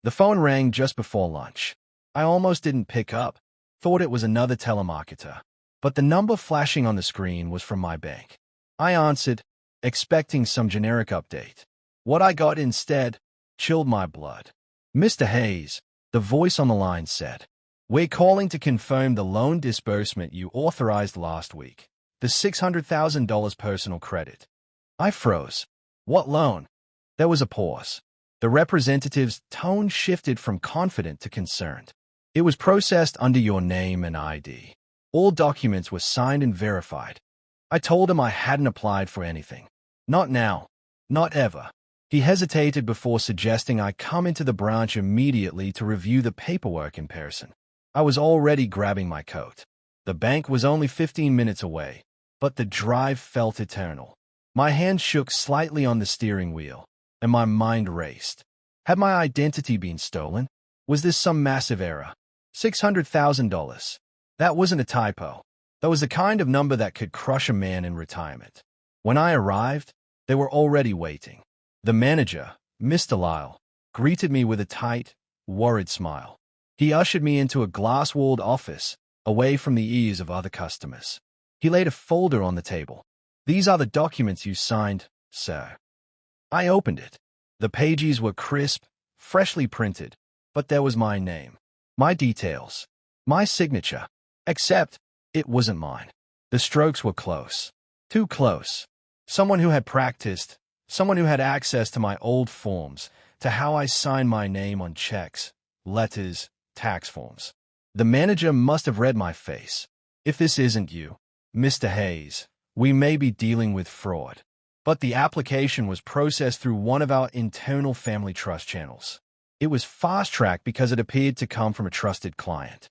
The phone rang just before lunch. I almost didn't pick up, thought it was another telemarketer. But the number flashing on the screen was from my bank. I answered, expecting some generic update. What I got instead chilled my blood. "Mr. Hayes," the voice on the line said, "we're calling to confirm the loan disbursement you authorized last week, the $600,000 personal credit." I froze. "What loan?" There was a pause. The representative's tone shifted from confident to concerned. "It was processed under your name and ID. All documents were signed and verified." I told him I hadn't applied for anything. "Not now. Not ever." He hesitated before suggesting I come into the branch immediately to review the paperwork in person. I was already grabbing my coat. The bank was only 15 minutes away, but the drive felt eternal. My hand shook slightly on the steering wheel, and my mind raced. Had my identity been stolen? Was this some massive error? $600,000. That wasn't a typo. That was the kind of number that could crush a man in retirement. When I arrived, they were already waiting. The manager, Mr. Lyle, greeted me with a tight, worried smile. He ushered me into a glass-walled office, away from the ears of other customers. He laid a folder on the table. "These are the documents you signed, sir." I opened it. The pages were crisp, freshly printed, but there was my name, my details, my signature. Except, it wasn't mine. The strokes were close. Too close. Someone who had practiced, someone who had access to my old forms, to how I signed my name on checks, letters, tax forms. The manager must have read my face. "If this isn't you, Mr. Hayes, we may be dealing with fraud." But the application was processed through one of our internal family trust channels. It was fast-tracked because it appeared to come from a trusted client.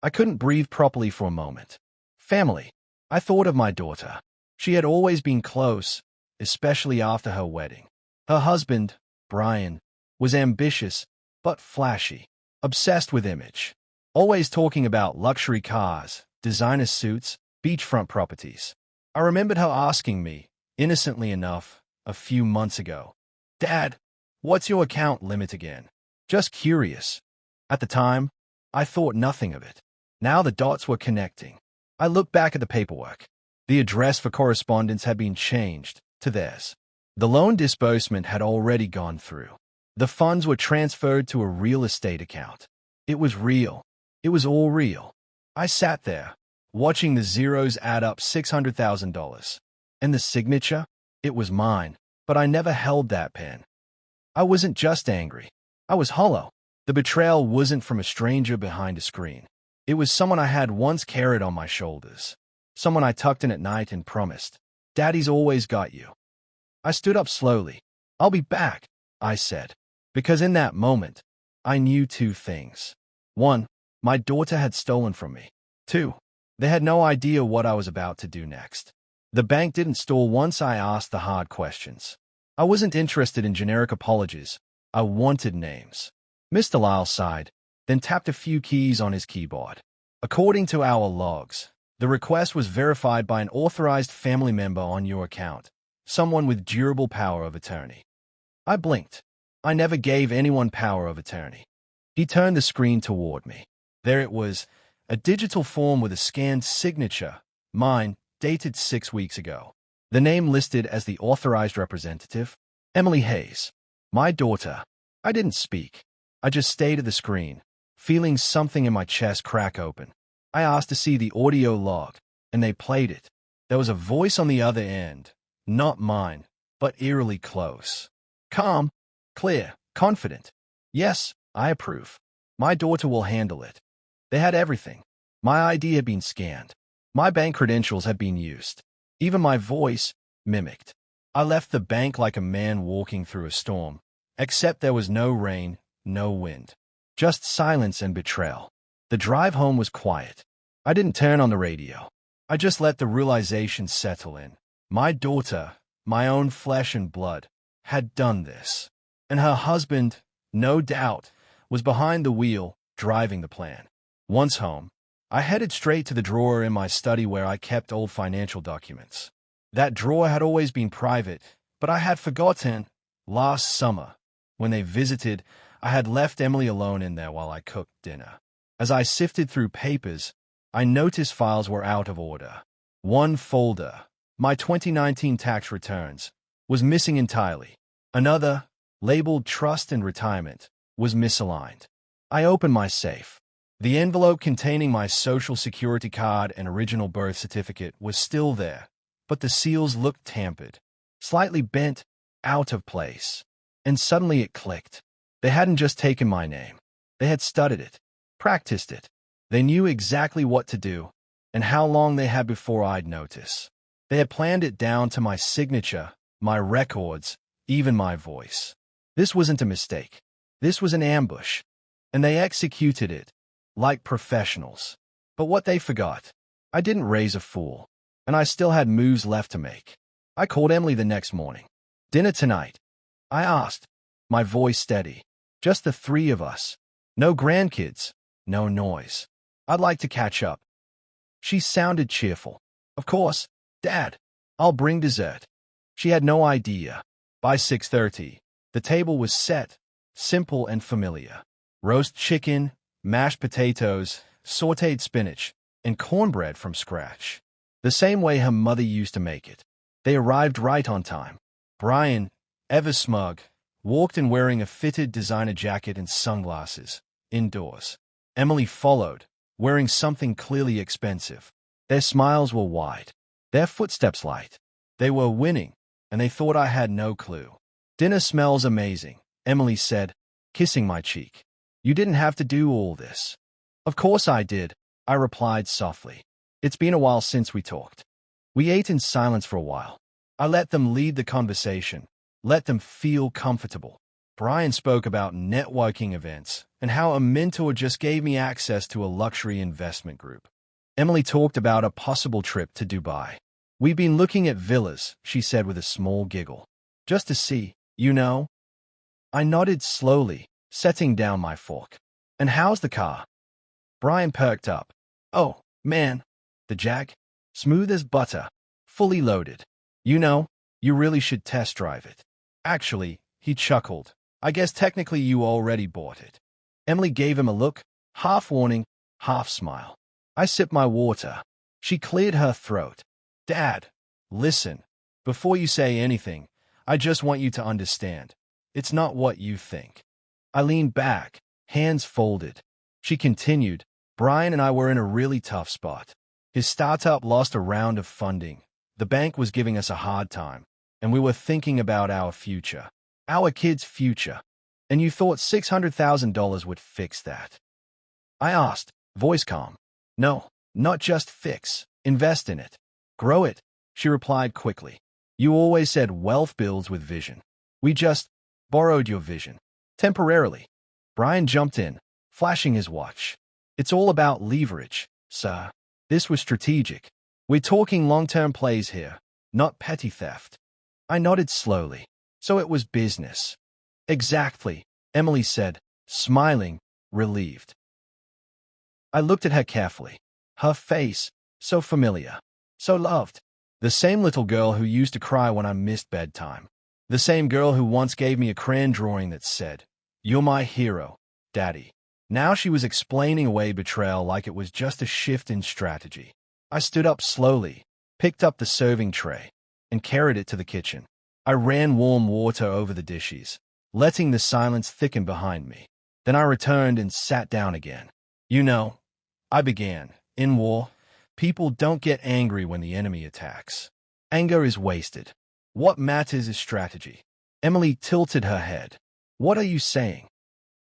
I couldn't breathe properly for a moment. Family. I thought of my daughter. She had always been close, especially after her wedding. Her husband, Brian, was ambitious, but flashy, obsessed with image, always talking about luxury cars, designer suits, beachfront properties. I remembered her asking me, innocently enough, a few months ago, "Dad, what's your account limit again?" Just curious. At the time, I thought nothing of it. Now the dots were connecting. I looked back at the paperwork. The address for correspondence had been changed to theirs. The loan disbursement had already gone through. The funds were transferred to a real estate account. It was real. It was all real. I sat there, watching the zeros add up $600,000. And the signature? It was mine, but I never held that pen. I wasn't just angry. I was hollow. The betrayal wasn't from a stranger behind a screen. It was someone I had once carried on my shoulders. Someone I tucked in at night and promised, "Daddy's always got you." I stood up slowly. "I'll be back," I said, because in that moment, I knew two things. One, my daughter had stolen from me. Two, they had no idea what I was about to do next. The bank didn't stall once I asked the hard questions. I wasn't interested in generic apologies. I wanted names. Mr. Lyle sighed, then tapped a few keys on his keyboard. "According to our logs, the request was verified by an authorized family member on your account, someone with durable power of attorney." I blinked. I never gave anyone power of attorney. He turned the screen toward me. There it was, a digital form with a scanned signature, mine, dated 6 weeks ago. The name listed as the authorized representative, Emily Hayes. My daughter. I didn't speak. I just stayed at the screen, feeling something in my chest crack open. I asked to see the audio log, and they played it. There was a voice on the other end, not mine, but eerily close. Calm, clear, confident. "Yes, I approve. My daughter will handle it." They had everything. My ID had been scanned. My bank credentials had been used. Even my voice mimicked. I left the bank like a man walking through a storm, except there was no rain, no wind. Just silence and betrayal. The drive home was quiet. I didn't turn on the radio. I just let the realization settle in. My daughter, my own flesh and blood, had done this. And her husband, no doubt, was behind the wheel, driving the plan. Once home, I headed straight to the drawer in my study where I kept old financial documents. That drawer had always been private, but I had forgotten. Last summer, when they visited, I had left Emily alone in there while I cooked dinner. As I sifted through papers, I noticed files were out of order. One folder, my 2019 tax returns, was missing entirely. Another, labeled Trust and Retirement, was misaligned. I opened my safe. The envelope containing my social security card and original birth certificate was still there, but the seals looked tampered, slightly bent, out of place. And suddenly it clicked. They hadn't just taken my name. They had studied it, practiced it. They knew exactly what to do and how long they had before I'd notice. They had planned it down to my signature, my records, even my voice. This wasn't a mistake. This was an ambush, and they executed it like professionals. But what they forgot, I didn't raise a fool, and I still had moves left to make. I called Emily the next morning. "Dinner tonight?" I asked, my voice steady. "Just the three of us. No grandkids, no noise. I'd like to catch up." She sounded cheerful. "Of course, Dad. I'll bring dessert." She had no idea. By 6:30, the table was set, simple and familiar. Roast chicken, mashed potatoes, sautéed spinach, and cornbread from scratch. The same way her mother used to make it. They arrived right on time. Brian, ever smug, walked in wearing a fitted designer jacket and sunglasses, indoors. Emily followed, wearing something clearly expensive. Their smiles were wide, their footsteps light. They were winning, and they thought I had no clue. "Dinner smells amazing," Emily said, kissing my cheek. "You didn't have to do all this." "Of course I did," I replied softly. "It's been a while since we talked." We ate in silence for a while. I let them lead the conversation, let them feel comfortable. Brian spoke about networking events and how a mentor just gave me access to a luxury investment group. Emily talked about a possible trip to Dubai. "We've been looking at villas," she said with a small giggle. "Just to see, you know." I nodded slowly, setting down my fork. "And how's the car?" Brian perked up. "Oh, man. The Jag? Smooth as butter. Fully loaded. You know, you really should test drive it." "Actually," he chuckled, "I guess technically you already bought it." Emily gave him a look, half warning, half smile. I sipped my water. She cleared her throat. "Dad, listen. Before you say anything, I just want you to understand. It's not what you think." I leaned back, hands folded. She continued, "Brian and I were in a really tough spot. His startup lost a round of funding. The bank was giving us a hard time, and we were thinking about our future, our kids' future. And you thought $600,000 would fix that?" I asked, voice calm. "No, not just fix. Invest in it. Grow it," she replied quickly. "You always said wealth builds with vision. We just borrowed your vision. Temporarily." Brian jumped in, flashing his watch. "It's all about leverage, sir. This was strategic. We're talking long-term plays here, not petty theft." I nodded slowly. "So it was business." "Exactly," Emily said, smiling, relieved. I looked at her carefully. Her face, so familiar, so loved. The same little girl who used to cry when I missed bedtime. The same girl who once gave me a crayon drawing that said, "You're my hero, Daddy." Now she was explaining away betrayal like it was just a shift in strategy. I stood up slowly, picked up the serving tray, and carried it to the kitchen. I ran warm water over the dishes, letting the silence thicken behind me. Then I returned and sat down again. "You know," I began, "in war, people don't get angry when the enemy attacks. Anger is wasted. What matters is strategy." Emily tilted her head. "What are you saying?"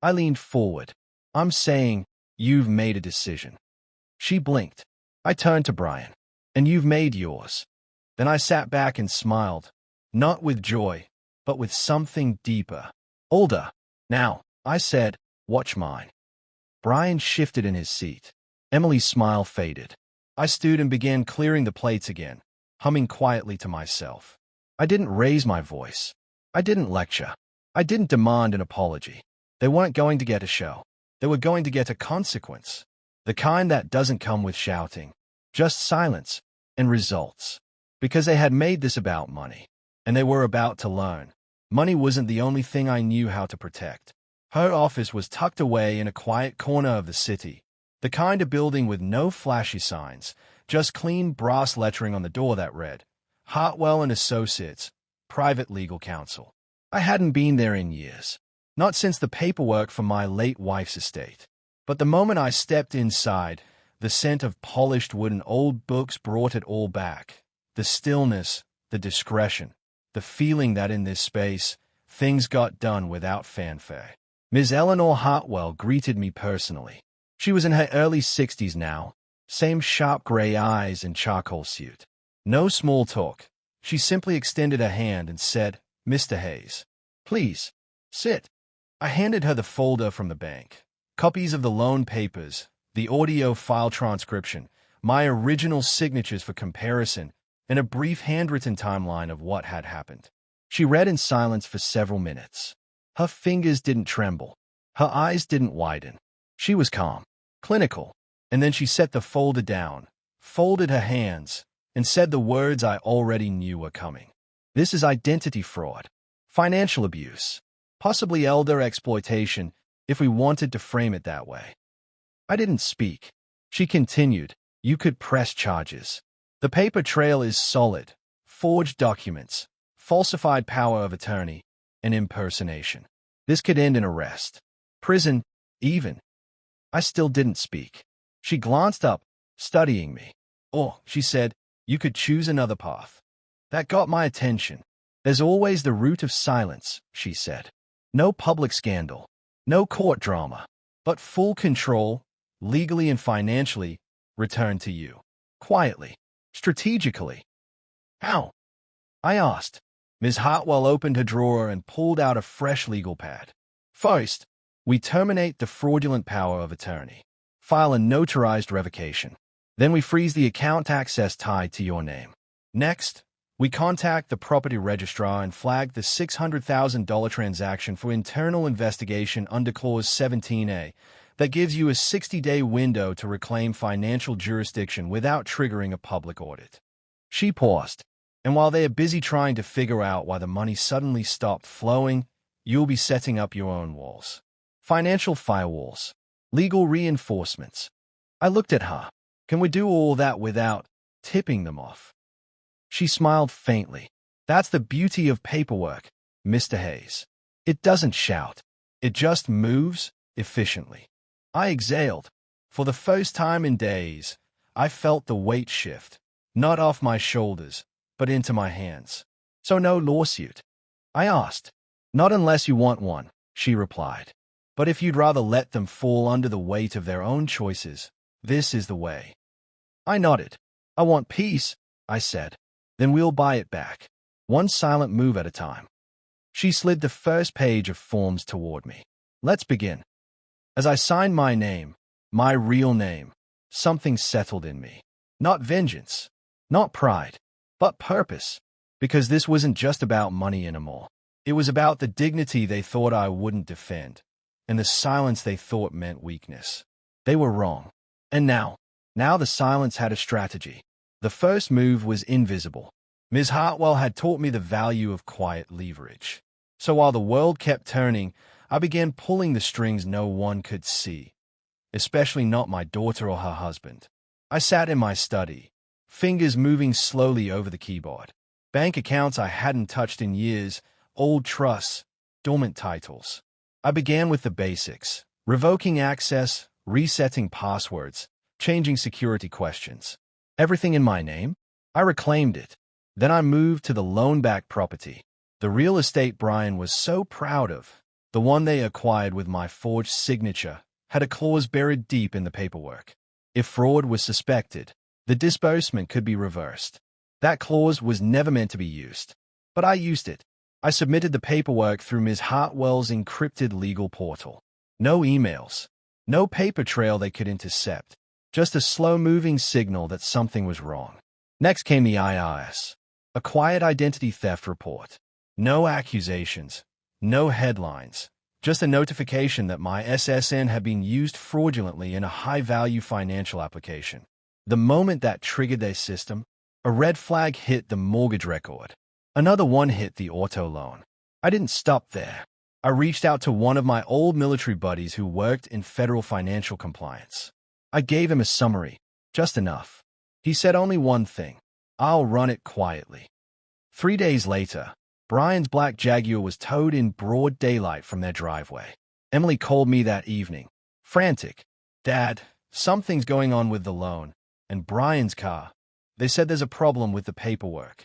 I leaned forward. "I'm saying, you've made a decision." She blinked. I turned to Brian. "And you've made yours." Then I sat back and smiled, not with joy, but with something deeper. "Older. Now," I said, "watch mine." Brian shifted in his seat. Emily's smile faded. I stood and began clearing the plates again, humming quietly to myself. I didn't raise my voice. I didn't lecture. I didn't demand an apology. They weren't going to get a show. They were going to get a consequence. The kind that doesn't come with shouting, just silence and results. Because they had made this about money, and they were about to learn. Money wasn't the only thing I knew how to protect. Her office was tucked away in a quiet corner of the city, the kind of building with no flashy signs, just clean brass lettering on the door that read, Hartwell and Associates, Private Legal Counsel. I hadn't been there in years, not since the paperwork for my late wife's estate. But the moment I stepped inside, the scent of polished wood and old books brought it all back. The stillness, the discretion, the feeling that in this space, things got done without fanfare. Ms. Eleanor Hartwell greeted me personally. She was in her early 60s now, same sharp gray eyes and charcoal suit. No small talk. She simply extended a hand and said, "Mr. Hayes, please, sit." I handed her the folder from the bank. Copies of the loan papers, the audio file transcription, my original signatures for comparison, and a brief handwritten timeline of what had happened. She read in silence for several minutes. Her fingers didn't tremble. Her eyes didn't widen. She was calm, clinical. And then she set the folder down, folded her hands, and said the words I already knew were coming. This is identity fraud, financial abuse, possibly elder exploitation, if we wanted to frame it that way. I didn't speak. She continued, "You could press charges. The paper trail is solid. Forged documents, falsified power of attorney, and impersonation. This could end in arrest, prison, even." I still didn't speak. She glanced up, studying me. "Oh," she said, "you could choose another path." That got my attention. "There's always the route of silence," she said. "No public scandal, no court drama, but full control, legally and financially, returned to you. Quietly, strategically." "How?" I asked. Ms. Hartwell opened her drawer and pulled out a fresh legal pad. "First, we terminate the fraudulent power of attorney. File a notarized revocation. Then we freeze the account access tied to your name. Next, we contact the property registrar and flag the $600,000 transaction for internal investigation under Clause 17A that gives you a 60-day window to reclaim financial jurisdiction without triggering a public audit." She paused. "And while they are busy trying to figure out why the money suddenly stopped flowing, you'll be setting up your own walls. Financial firewalls. Legal reinforcements." I looked at her. "Can we do all that without tipping them off?" She smiled faintly. "That's the beauty of paperwork, Mr. Hayes. It doesn't shout. It just moves efficiently." I exhaled. For the first time in days, I felt the weight shift, not off my shoulders, but into my hands. "So no lawsuit?" I asked. "Not unless you want one," she replied. "But if you'd rather let them fall under the weight of their own choices, this is the way." I nodded. "I want peace," I said. "Then we'll buy it back, one silent move at a time." She slid the first page of forms toward me. "Let's begin." As I signed my name, my real name, something settled in me. Not vengeance, not pride, but purpose. Because this wasn't just about money anymore. It was about the dignity they thought I wouldn't defend, and the silence they thought meant weakness. They were wrong. And now the silence had a strategy. The first move was invisible. Ms. Hartwell had taught me the value of quiet leverage. So while the world kept turning, I began pulling the strings no one could see, especially not my daughter or her husband. I sat in my study, fingers moving slowly over the keyboard. Bank accounts I hadn't touched in years, old trusts, dormant titles. I began with the basics, revoking access, resetting passwords, changing security questions. Everything in my name? I reclaimed it. Then I moved to the loan-backed property, the real estate Brian was so proud of. The one they acquired with my forged signature had a clause buried deep in the paperwork. If fraud was suspected, the disbursement could be reversed. That clause was never meant to be used, but I used it. I submitted the paperwork through Ms. Hartwell's encrypted legal portal. No emails, no paper trail they could intercept, just a slow-moving signal that something was wrong. Next came the IRS, a quiet identity theft report. No accusations, no headlines, just a notification that my SSN had been used fraudulently in a high-value financial application. The moment that triggered their system, a red flag hit the mortgage record. Another one hit the auto loan. I didn't stop there. I reached out to one of my old military buddies who worked in federal financial compliance. I gave him a summary, just enough. He said only one thing: I'll run it quietly. 3 days later, Brian's black Jaguar was towed in broad daylight from their driveway. Emily called me that evening, frantic. "Dad, something's going on with the loan and Brian's car. They said there's a problem with the paperwork."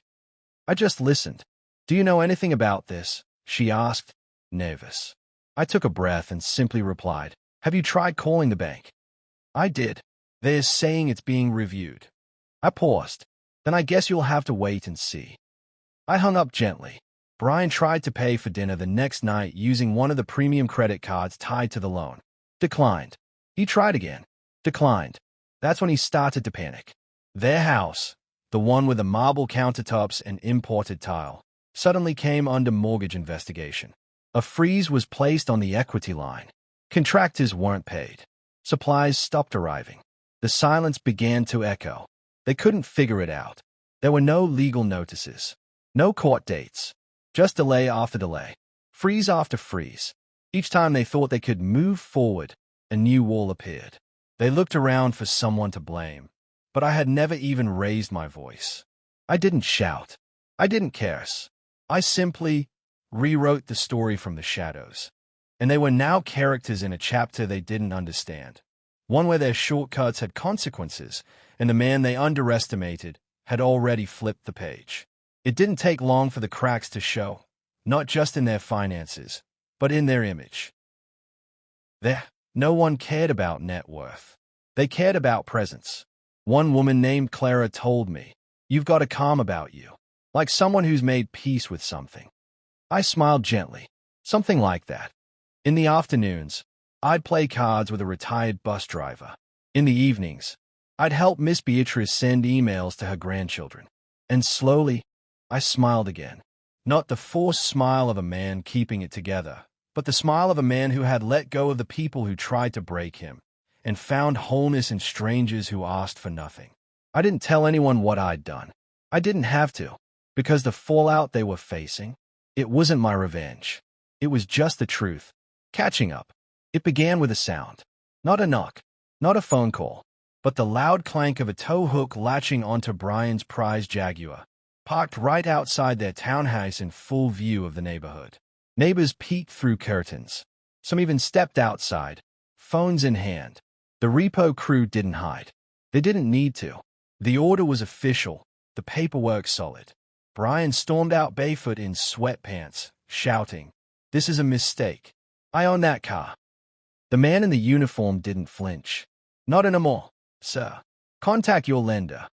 I just listened. "Do you know anything about this?" she asked, nervous. I took a breath and simply replied, "Have you tried calling the bank?" "I did. They're saying it's being reviewed." I paused. "Then I guess you'll have to wait and see." I hung up gently. Brian tried to pay for dinner the next night using one of the premium credit cards tied to the loan. Declined. He tried again. Declined. That's when he started to panic. Their house, the one with the marble countertops and imported tile, suddenly came under mortgage investigation. A freeze was placed on the equity line. Contractors weren't paid. Supplies stopped arriving. The silence began to echo. They couldn't figure it out. There were no legal notices. No court dates. Just delay after delay. Freeze after freeze. Each time they thought they could move forward, a new wall appeared. They looked around for someone to blame, but I had never even raised my voice. I didn't shout. I didn't curse. I simply rewrote the story from the shadows. And they were now characters in a chapter they didn't understand. One where their shortcuts had consequences, and the man they underestimated had already flipped the page. It didn't take long for the cracks to show, not just in their finances, but in their image. No one cared about net worth. They cared about presence. One woman named Clara told me, "You've got a calm about you, like someone who's made peace with something." I smiled gently. Something like that. In the afternoons, I'd play cards with a retired bus driver. In the evenings, I'd help Miss Beatrice send emails to her grandchildren. And slowly, I smiled again. Not the forced smile of a man keeping it together, but the smile of a man who had let go of the people who tried to break him and found wholeness in strangers who asked for nothing. I didn't tell anyone what I'd done. I didn't have to, because the fallout they were facing, it wasn't my revenge. It was just the truth. Catching up. It began with a sound. Not a knock, not a phone call, but the loud clank of a tow hook latching onto Brian's prized Jaguar, parked right outside their townhouse in full view of the neighborhood. Neighbors peeked through curtains. Some even stepped outside, phones in hand. The repo crew didn't hide. They didn't need to. The order was official, the paperwork solid. Brian stormed out barefoot in sweatpants, shouting, "This is a mistake. I own that car." The man in the uniform didn't flinch. "Not anymore, sir. Contact your lender."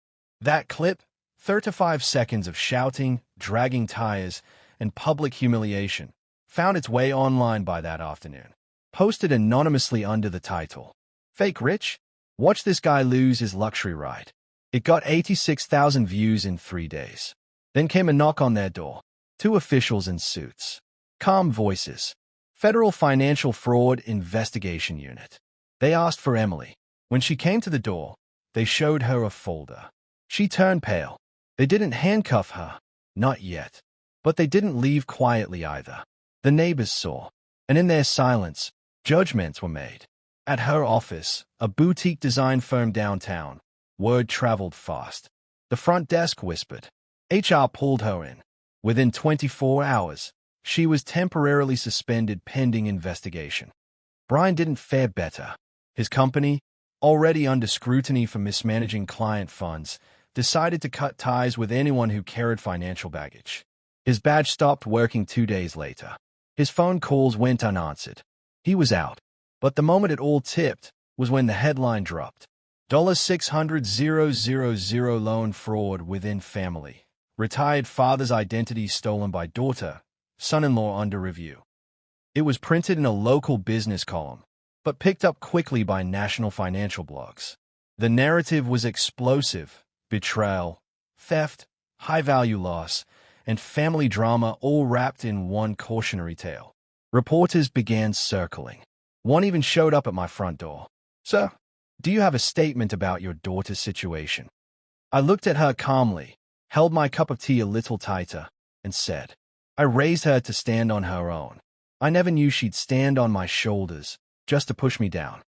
That clip, 35 seconds of shouting, dragging tires, and public humiliation, found its way online by that afternoon. Posted anonymously under the title, "Fake Rich? Watch this guy lose his luxury ride." It got 86,000 views in 3 days. Then came a knock on their door. 2 officials in suits. Calm voices. Federal Financial Fraud Investigation Unit. They asked for Emily. When she came to the door, they showed her a folder. She turned pale. They didn't handcuff her. Not yet. But they didn't leave quietly either. The neighbors saw. And in their silence, judgments were made. At her office, a boutique design firm downtown, word traveled fast. The front desk whispered. HR pulled her in. Within 24 hours, she was temporarily suspended pending investigation. Brian didn't fare better. His company, already under scrutiny for mismanaging client funds, decided to cut ties with anyone who carried financial baggage. His badge stopped working 2 days later. His phone calls went unanswered. He was out. But the moment it all tipped was when the headline dropped. $600,000 loan fraud within family. Retired father's identity stolen by daughter. Son-in-law under review. It was printed in a local business column, but picked up quickly by national financial blogs. The narrative was explosive: betrayal, theft, high-value loss, and family drama all wrapped in one cautionary tale. Reporters began circling. One even showed up at my front door. "Sir, do you have a statement about your daughter's situation?" I looked at her calmly, held my cup of tea a little tighter, and said, "I raised her to stand on her own. I never knew she'd stand on my shoulders just to push me down.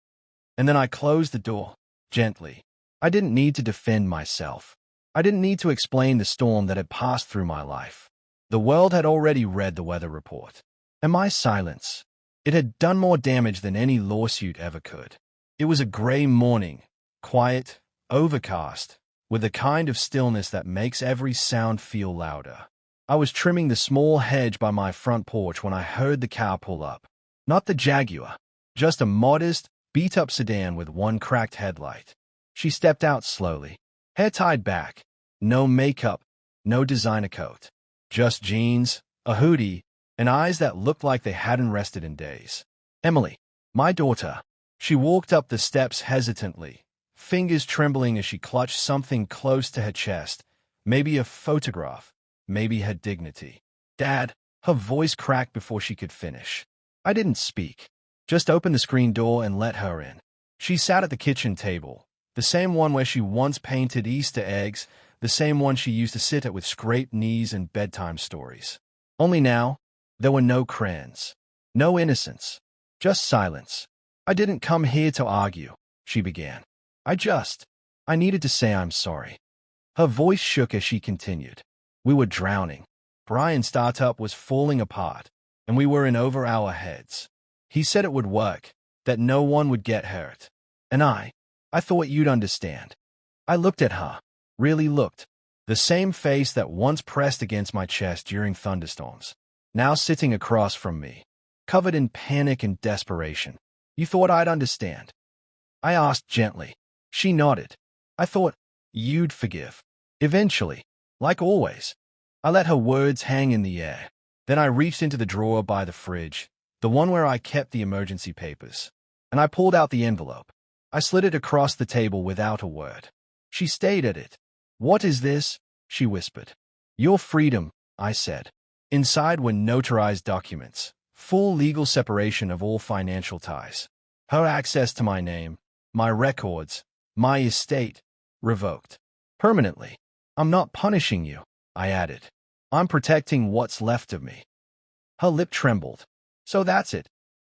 And then I closed the door, gently. I didn't need to defend myself. I didn't need to explain the storm that had passed through my life. The world had already read the weather report. And my silence, it had done more damage than any lawsuit ever could. It was a gray morning, quiet, overcast, with the kind of stillness that makes every sound feel louder. I was trimming the small hedge by my front porch when I heard the car pull up. Not the Jaguar, just a modest, beat-up sedan with one cracked headlight. She stepped out slowly, hair tied back, no makeup, no designer coat. Just jeans, a hoodie, and eyes that looked like they hadn't rested in days. Emily, my daughter. She walked up the steps hesitantly, fingers trembling as she clutched something close to her chest, maybe a photograph, maybe her dignity. Dad, her voice cracked before she could finish. I didn't speak, just opened the screen door and let her in. She sat at the kitchen table, the same one where she once painted Easter eggs, the same one she used to sit at with scraped knees and bedtime stories. Only now, there were no crayons, no innocence, just silence. I didn't come here to argue, she began. I needed to say I'm sorry. Her voice shook as she continued. We were drowning. Brian's startup was falling apart, and we were in over our heads. He said it would work, that no one would get hurt. And I thought you'd understand. I looked at her, really looked. The same face that once pressed against my chest during thunderstorms, now sitting across from me, covered in panic and desperation. You thought I'd understand? I asked gently. She nodded. I thought you'd forgive. Eventually, like always. I let her words hang in the air. Then I reached into the drawer by the fridge, the one where I kept the emergency papers, and I pulled out the envelope. I slid it across the table without a word. She stayed at it. What is this? She whispered. Your freedom, I said. Inside were notarized documents, full legal separation of all financial ties. Her access to my name, my records, my estate, revoked. Permanently. I'm not punishing you, I added. I'm protecting what's left of me. Her lip trembled. So that's it.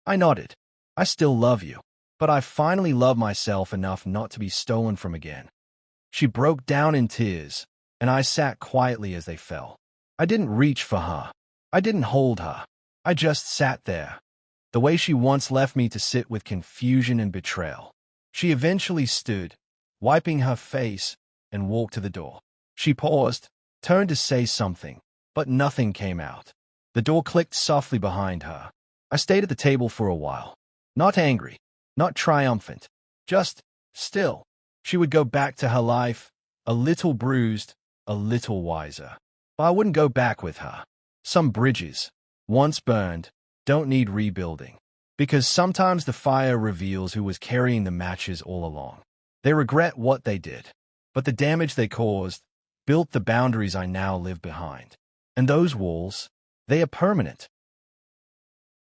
I nodded. I still love you, but I finally love myself enough not to be stolen from again. She broke down in tears, and I sat quietly as they fell. I didn't reach for her. I didn't hold her. I just sat there, the way she once left me to sit with confusion and betrayal. She eventually stood, wiping her face, and walked to the door. She paused, turned to say something, but nothing came out. The door clicked softly behind her. I stayed at the table for a while. Not angry, not triumphant, just still. She would go back to her life, a little bruised, a little wiser. But I wouldn't go back with her. Some bridges, once burned, don't need rebuilding. Because sometimes the fire reveals who was carrying the matches all along. They regret what they did, but the damage they caused built the boundaries I now live behind. And those walls, they are permanent.